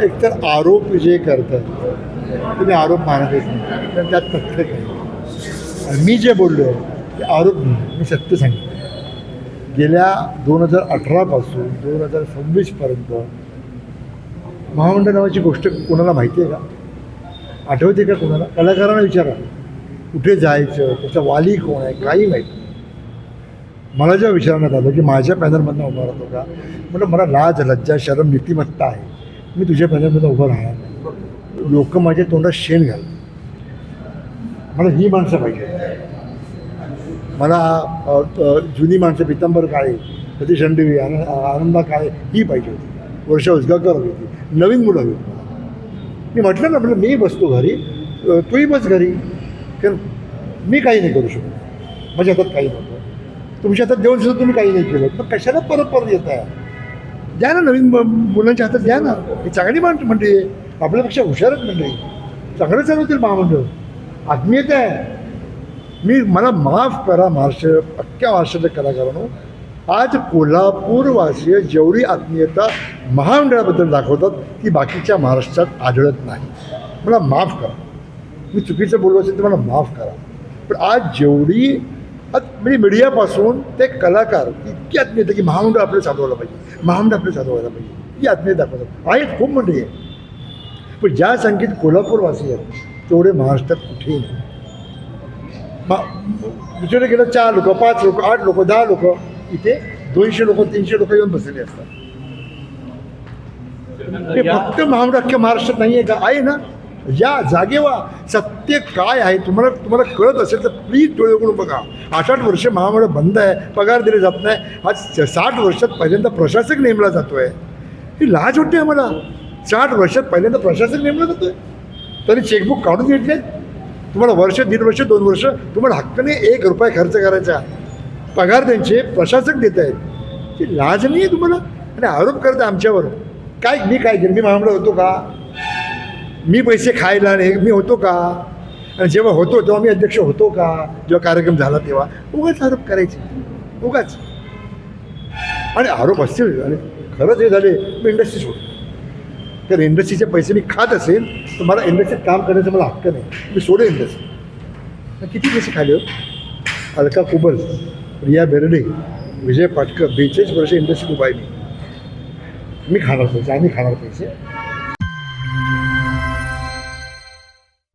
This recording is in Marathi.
एकतर आरोप जे करतात तुम्ही आरोप मानतच नाही, तर त्यात तथ्य काही. आणि मी जे बोललो आहे ते आरोप नाही, मी सत्य सांगितलं. गेल्या 2018पासून 2026पर्यंत महामंडळ नावाची गोष्ट कोणाला माहिती आहे का? आठवते का कोणाला? कलाकारांना विचारा कुठे जायचं, त्याचा वाली कोण आहे, काही माहिती नाही. मला जेव्हा विचारण्यात आलं की माझ्या पॅनलमधनं उभा राहतो का, म्हटलं मला लाज लज्जा शरम नीतिमत्ता आहे, मी तुझ्या पॅनलमधनं उभं राहणार नाही. लोक माझ्या तोंडात शेण घालतात. मला ही माणसं पाहिजे. मला जुनी माणसं पितांबर काळे, सतीश अंडवी, आनंदा काळे ही पाहिजे होती. वर्षा उसगावकर हवी होती. नवीन मुलं हवी होती. मी म्हटलं ना, म्हटलं मी बसतो घरी, तूही बस घरी, कारण मी काही नाही करू शकत. माझ्या हातात काही नव्हतं. तुमच्या हातात देऊन सुद्धा तुम्ही काही नाही केलं. मग कशाला परत येत आहे? द्या ना, नवीन मुलांच्या हातात द्या ना. ही चांगली मंडळी आहे, आपल्यापेक्षा हुशारच मंडळी, चांगलं चालवतील महामंडळ, आत्मीयता आहे. मला माफ करा महाराष्ट्र, अख्ख्या महाराष्ट्राच्या कलाकारांनो, आज कोल्हापूरवासीय जेवढी आत्मीयता महामंडळाबद्दल दाखवतात ती बाकीच्या महाराष्ट्रात आढळत नाही. मला माफ करा, मी चुकीचं बोललो असेल तर मला माफ करा. पण आज जेवढी म्हणजे मीडियापासून ते कलाकार इतकी आत्मीयता की महामंडळ आपलं चालवायला पाहिजे, महामंडळ आपलं चालवायला पाहिजे, ही आत्मीयता दाखवतात. आहेत खूप मंडळी आहे, पण ज्या संख्येत कोल्हापूरवासी आहेत तेवढे महाराष्ट्रात कुठेही नाही. विचारलं गेलं 4 लोक, 5 लोक, 8 लोक, 10 लोक, इथे 200 लोक 300 लोक येऊन बसलेले असतात. ते फक्त महामंडळ अख्ख्या महाराष्ट्रात नाही आहे का? आहे ना. या जागे व्हा. सत्य काय आहे तुम्हाला कळत असेल तर प्लीज डोळे उघडून बघा. 8-8 वर्ष महामंडळ बंद आहे, पगार दिले जात नाही. आज 60 वर्षात पहिल्यांदा प्रशासक नेमला जातो आहे. ही लाज वाटते आम्हाला. 60 वर्षात पहिल्यांदा प्रशासक नेमला जातो आहे, तरी चेकबुक काढून घेतले. तुम्हाला वर्ष, 1.5 वर्ष, 2 वर्ष तुम्हाला हक्काने 1 रुपया खर्च करायचा, पगार त्यांचे प्रशासक देत आहेत. ती लाज नाही आहे तुम्हाला? आणि आरोप करता आमच्यावर. काय मी काय केलं? मी महामंडळ होतो का? मी पैसे खायला नाही मी होतो का? आणि जेव्हा होतो तेव्हा मी अध्यक्ष होतो का? जेव्हा कार्यक्रम झाला तेव्हा उगाच आरोप करायचे, उगाच. आणि आरोप असतील आणि खरंच हे झाले मी इंडस्ट्री सोडतो. तर इंडस्ट्रीचे पैसे मी खात असेल तर मला इंडस्ट्रीत काम करण्याचा मला हक्क नाही. मी सोडेल इंडस्ट्री. किती पैसे खाले हो? अलका कुबल, रिया बेर्डे, विजय पाटकर, 42 वर्ष इंडस्ट्रीत उभा आहे मी खाणार पैसे, आम्ही खाणार पैसे.